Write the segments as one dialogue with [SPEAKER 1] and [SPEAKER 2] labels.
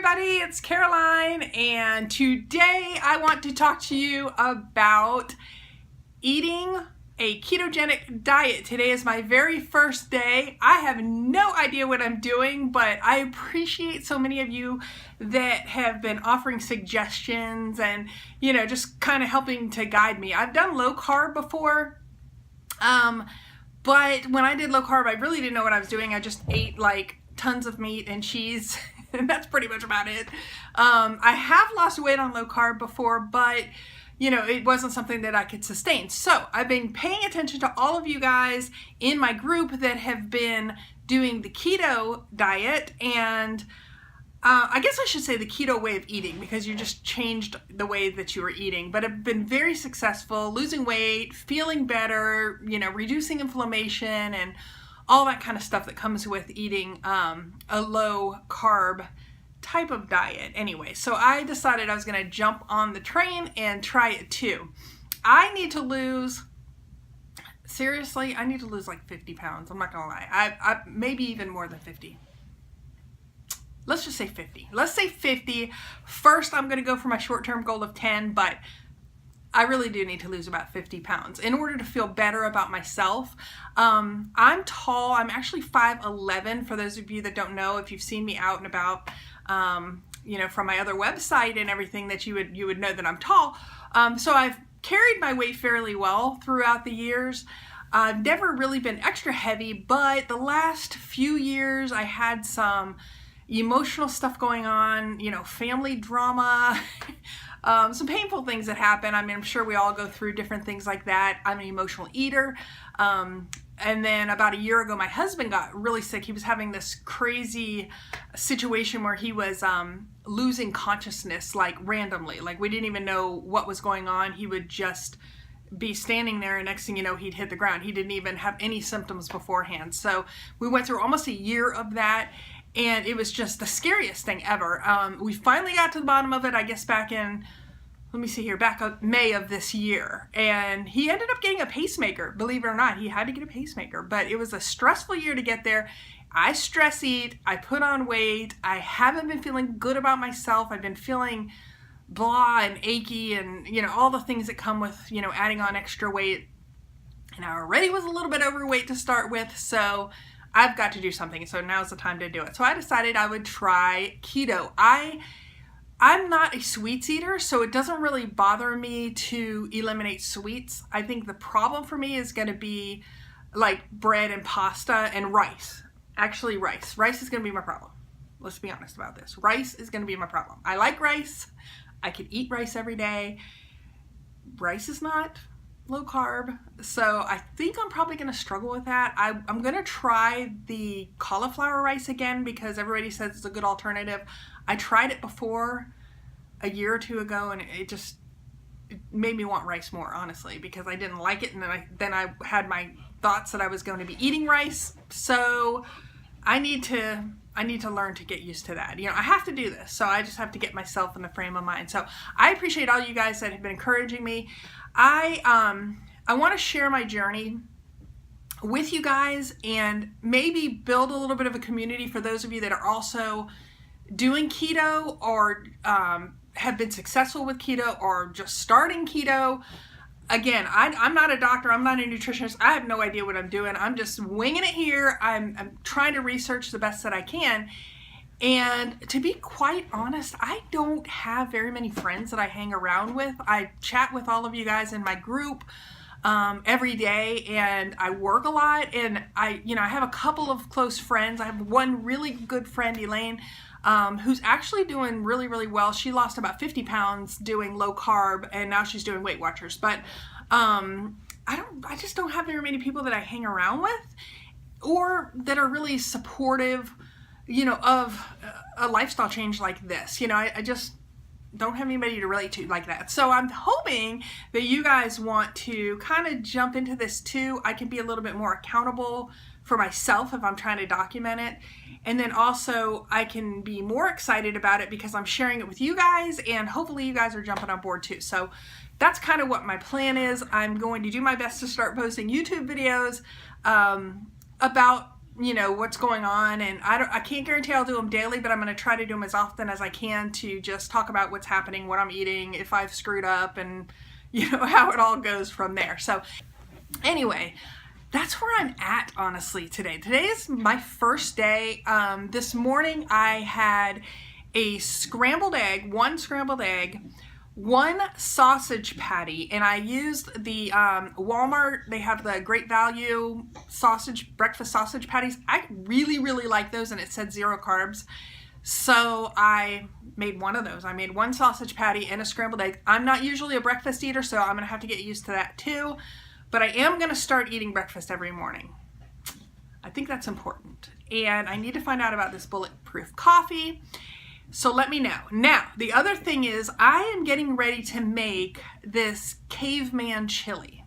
[SPEAKER 1] everybody, it's Caroline, and today I want to talk to you about eating a ketogenic diet. Today is my very first day. I have no idea what I'm doing, but I appreciate so many of you that have been offering suggestions and, just kind of helping to guide me. I've done low carb before, but when I did low carb, I really didn't know what I was doing. I just ate like tons of meat and cheese. And that's pretty much about it. I have lost weight on low carb before, but it wasn't something that I could sustain. So I've been paying attention to all of you guys in my group that have been doing the keto diet, and I guess I should say the keto way of eating, because you just changed the way that you were eating, but have been very successful, losing weight, feeling better, reducing inflammation and all that kind of stuff that comes with eating a low carb type of diet. Anyway, so I decided I was going to jump on the train and try it too. I need to lose, seriously, I need to lose like 50 pounds. I'm not going to lie. I maybe even more than 50. Let's just say 50. Let's say 50. First, I'm going to go for my short-term goal of 10, but I really do need to lose about 50 pounds in order to feel better about myself. I'm tall. I'm actually 5'11", for those of you that don't know. If you've seen me out and about, from my other website and everything, that you would know that I'm tall. So I've carried my weight fairly well throughout the years. I've never really been extra heavy, but the last few years I had some emotional stuff going on, family drama, some painful things that happen. I mean, I'm sure we all go through different things like that. I'm an emotional eater. And then about a year ago, my husband got really sick. He was having this crazy situation where he was losing consciousness, like randomly. Like we didn't even know what was going on. He would just be standing there, and next thing you know, he'd hit the ground. He didn't even have any symptoms beforehand. So we went through almost a year of that, and it was just the scariest thing ever. We finally got to the bottom of it, I guess, back in, let me see here, back up May of this year. And he ended up getting a pacemaker. Believe it or not, he had to get a pacemaker. But it was a stressful year to get there. I stress eat. I put on weight. I haven't been feeling good about myself. I've been feeling blah and achy and, all the things that come with, adding on extra weight. And I already was a little bit overweight to start with, so I've got to do something. So now's the time to do it. So I decided I would try keto. I'm not a sweets eater, so it doesn't really bother me to eliminate sweets. I think the problem for me is going to be like bread and pasta and rice. Actually, rice. Rice is going to be my problem. Let's be honest about this. Rice is going to be my problem. I like rice. I could eat rice every day. Rice is not low carb, so I think I'm probably going to struggle with that. I'm going to try the cauliflower rice again because everybody says it's a good alternative. I tried it before a year or two ago, and it made me want rice more, honestly, because I didn't like it, and then I had my thoughts that I was going to be eating rice. So I need to learn to get used to that. I have to do this, so I just have to get myself in the frame of mind. So I appreciate all you guys that have been encouraging me. I want to share my journey with you guys and maybe build a little bit of a community for those of you that are also doing keto or have been successful with keto or just starting keto. Again, I'm not a doctor. I'm not a nutritionist. I have no idea what I'm doing. I'm just winging it here. I'm trying to research the best that I can. And to be quite honest, I don't have very many friends that I hang around with. I chat with all of you guys in my group every day, and I work a lot, and I have a couple of close friends. I have one really good friend, Elaine, who's actually doing really, really well. She lost about 50 pounds doing low carb, and now she's doing Weight Watchers. But I just don't have very many people that I hang around with or that are really supportive of a lifestyle change like this. I just don't have anybody to relate to like that. So I'm hoping that you guys want to kind of jump into this too. I can be a little bit more accountable for myself if I'm trying to document it. And then also I can be more excited about it because I'm sharing it with you guys, and hopefully you guys are jumping on board too. So that's kind of what my plan is. I'm going to do my best to start posting YouTube videos about you know, what's going on, and I can't guarantee I'll do them daily, but I'm going to try to do them as often as I can to just talk about what's happening, what I'm eating, if I've screwed up, and you know, how it all goes from there. So anyway, that's where I'm at, honestly, today. Today is my first day. This morning I had a scrambled egg, one scrambled egg, one sausage patty, and I used the Walmart. They have the Great Value breakfast sausage patties. I really like those, and it said 0 carbs. So I made one of those. I made one sausage patty and a scrambled egg. I'm not usually a breakfast eater, so I'm gonna have to get used to that too. But I am gonna start eating breakfast every morning. I think that's important. And I need to find out about this bulletproof coffee. So let me know. Now, the other thing is I am getting ready to make this caveman chili.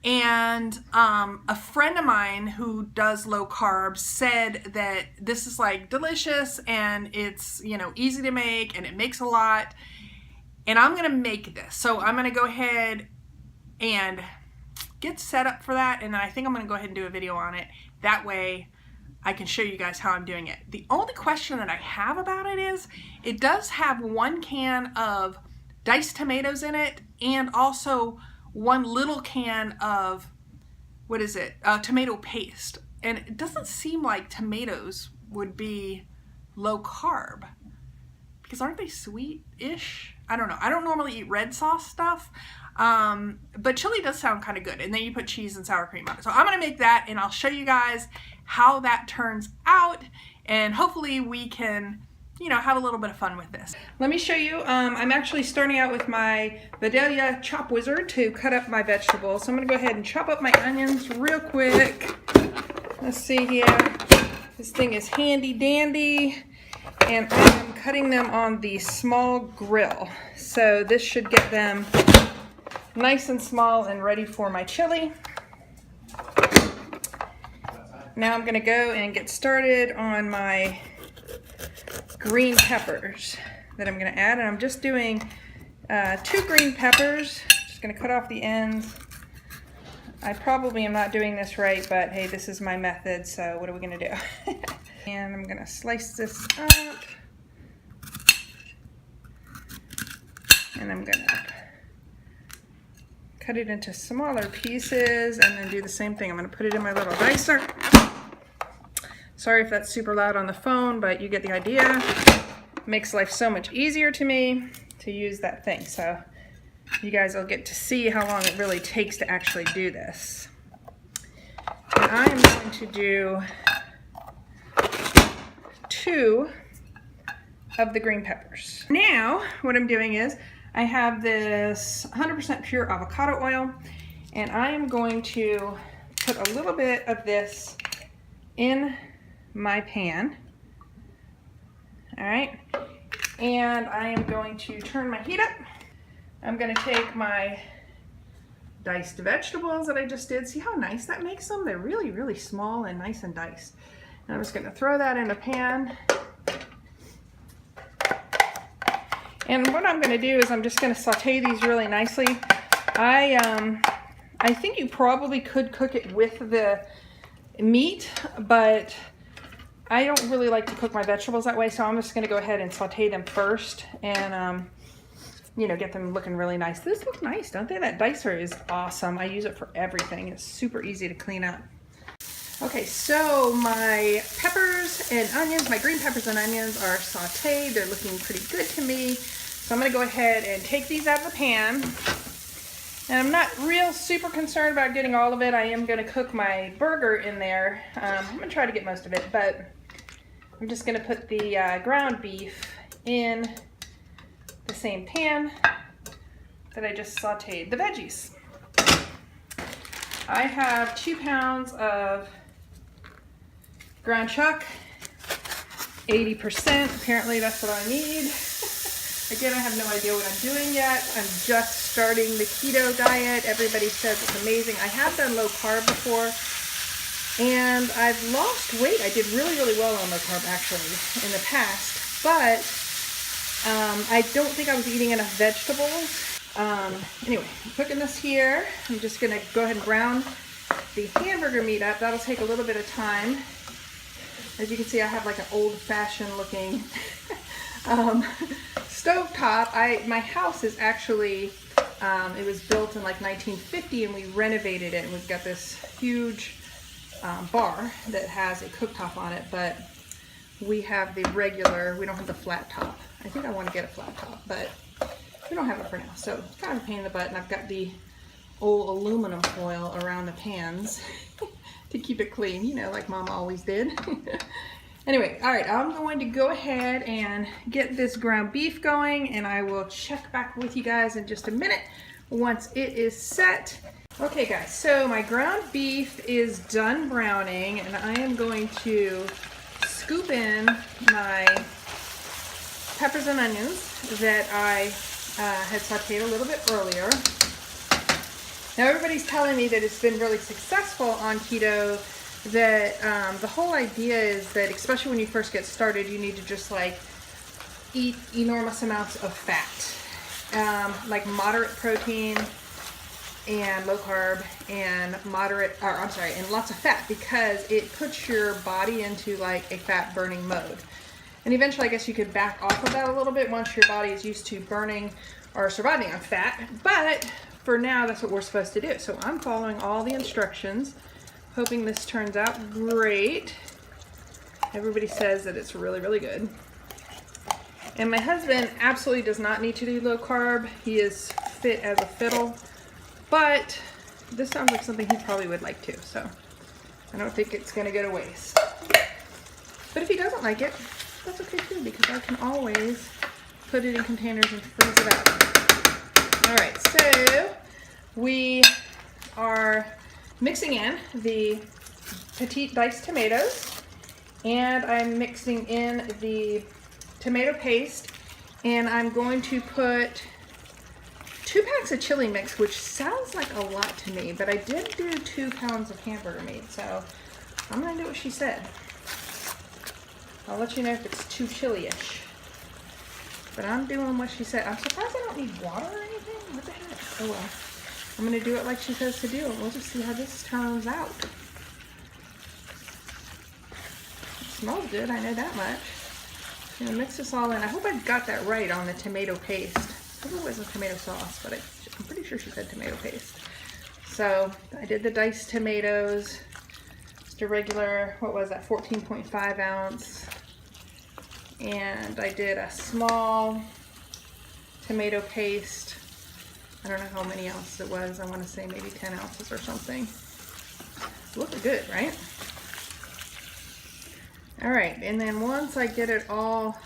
[SPEAKER 1] And a friend of mine who does low carbs said that this is like delicious and it's, you know, easy to make and it makes a lot. And I'm going to make this. So I'm going to go ahead and get set up for that. And then I think I'm going to go ahead and do a video on it. That way I can show you guys how I'm doing it. The only question that I have about it is it does have 1 can of diced tomatoes in it and also 1 little can of, what is it, tomato paste. And it doesn't seem like tomatoes would be low carb because aren't they sweet-ish? I don't know. I don't normally eat red sauce stuff, but chili does sound kind of good. And then you put cheese and sour cream on it. So I'm going to make that and I'll show you guys how that turns out, and hopefully we can, you know, have a little bit of fun with this. Let me show you. I'm actually starting out with my Vidalia Chop Wizard to cut up my vegetables. So I'm going to go ahead and chop up my onions real quick. Let's see here. This thing is handy dandy, and I am cutting them on the small grill. So this should get them nice and small and ready for my chili. Now I'm going to go and get started on my green peppers that I'm going to add. And I'm just doing 2 green peppers. Just going to cut off the ends. I probably am not doing this right, but hey, this is my method, so what are we going to do? And I'm going to slice this up. And I'm going to cut it into smaller pieces and then do the same thing. I'm going to put it in my little dicer. Sorry if that's super loud on the phone, but you get the idea. It makes life so much easier to me to use that thing. So you guys will get to see how long it really takes to actually do this. And I am going to do 2 of the green peppers. Now, what I'm doing is I have this 100% pure avocado oil, and I am going to put a little bit of this in my pan. All right, and I am going to turn my heat up. I'm going to take my diced vegetables that I just did. See how nice that makes them? They're really small and nice and diced. And I'm just going to throw that in a pan. And what I'm going to do is I'm just going to saute these really nicely. I think you probably could cook it with the meat, but I don't really like to cook my vegetables that way, so I'm just going to go ahead and saute them first and, you know, get them looking really nice. These look nice, don't they? That dicer is awesome. I use it for everything. It's super easy to clean up. Okay, so my peppers and onions, my green peppers and onions are sauteed. They're looking pretty good to me. So I'm going to go ahead and take these out of the pan. And I'm not real super concerned about getting all of it. I am going to cook my burger in there. I'm going to try to get most of it, but I'm just going to put the ground beef in the same pan that I just sauteed the veggies. I have 2 pounds of ground chuck, 80%. Apparently that's what I need. Again, I have no idea what I'm doing yet. I'm just starting the keto diet. Everybody says it's amazing. I have done low carb before, and I've lost weight. I did really well on low carb actually in the past, but I don't think I was eating enough vegetables. Anyway, I'm cooking this here. I'm just gonna go ahead and brown the hamburger meat up. That'll take a little bit of time. As you can see, I have like an old-fashioned looking stove top. My house is actually, it was built in like 1950 and we renovated it, and we've got this huge bar that has a cooktop on it, but we have the regular, we don't have the flat top. I think I want to get a flat top, but we don't have it for now, so it's kind of a pain in the butt. And I've got the old aluminum foil around the pans to keep it clean, you know, like Mama always did. Anyway, all right, I'm going to go ahead and get this ground beef going, and I will check back with you guys in just a minute once it is set. Okay guys, so my ground beef is done browning, and I am going to scoop in my peppers and onions that I had sauteed a little bit earlier. Now everybody's telling me that it's been really successful on keto, that the whole idea is that, especially when you first get started, you need to just like eat enormous amounts of fat, like moderate protein and low carb and and lots of fat, because it puts your body into like a fat burning mode. And eventually, I guess you could back off of that a little bit once your body is used to burning or surviving on fat. But for now, that's what we're supposed to do. So I'm following all the instructions, hoping this turns out great. Everybody says that it's really, really good. And my husband absolutely does not need to do low carb. He is fit as a fiddle. But this sounds like something he probably would like to. So I don't think it's going to go to waste. But if he doesn't like it, that's okay too, because I can always put it in containers and freeze it out. All right, so we are mixing in the petite diced tomatoes, and I'm mixing in the tomato paste, and I'm going to put 2 packs of chili mix, which sounds like a lot to me, but I did do 2 pounds of hamburger meat, so I'm going to do what she said. I'll let you know if it's too chili-ish. But I'm doing what she said. I'm surprised I don't need water or anything. What the heck? Oh well. I'm going to do it like she says to do, and we'll just see how this turns out. It smells good, I know that much. I'm going to mix this all in. I hope I got that right on the tomato paste. I hope it wasn't tomato sauce, but I'm pretty sure she said tomato paste. So I did the diced tomatoes. Just a regular, what was that, 14.5 ounce. And I did a small tomato paste. I don't know how many ounces it was. I want to say maybe 10 ounces or something. Looking good, right? All right, and then once I get it all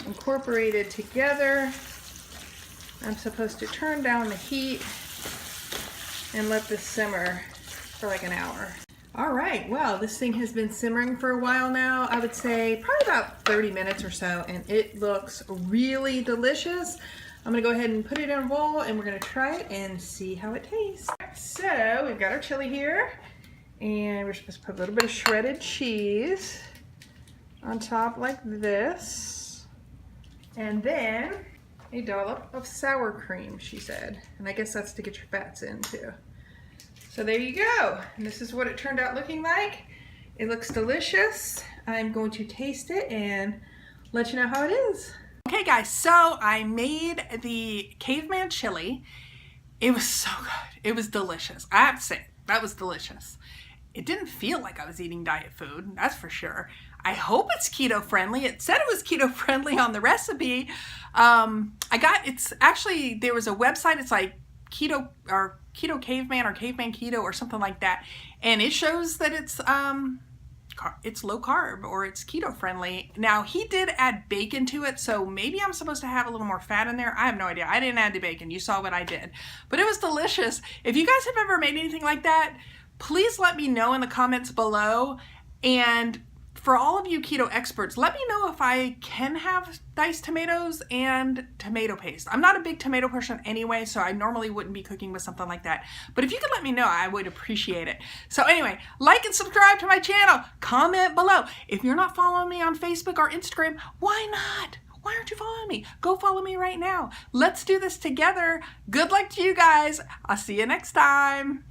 [SPEAKER 1] incorporated together, I'm supposed to turn down the heat and let this simmer for like an hour. All right, well, this thing has been simmering for a while now. I would say probably about 30 minutes or so, and it looks really delicious. I'm gonna go ahead and put it in a bowl, and we're gonna try it and see how it tastes. So we've got our chili here, and we're supposed to put a little bit of shredded cheese on top like this, and then a dollop of sour cream, she said. And I guess that's to get your fats in too. So there you go. And this is what it turned out looking like. It looks delicious. I'm going to taste it and let you know how it is. Okay guys, so I made the caveman chili. It was so good. It was delicious. I have to say, that was delicious. It didn't feel like I was eating diet food, that's for sure. I hope it's keto friendly. It said it was keto friendly on the recipe. It's actually, there was a website, it's like Keto or Keto Caveman or Caveman Keto or something like that. And it shows that it's low carb or it's keto friendly. Now he did add bacon to it, so maybe I'm supposed to have a little more fat in there. I have no idea. I didn't add the bacon. You saw what I did, but it was delicious. If you guys have ever made anything like that, please let me know in the comments below. And for all of you keto experts, let me know if I can have diced tomatoes and tomato paste. I'm not a big tomato person anyway, so I normally wouldn't be cooking with something like that. But if you could let me know, I would appreciate it. So anyway, like and subscribe to my channel. Comment below. If you're not following me on Facebook or Instagram, why not? Why aren't you following me? Go follow me right now. Let's do this together. Good luck to you guys. I'll see you next time.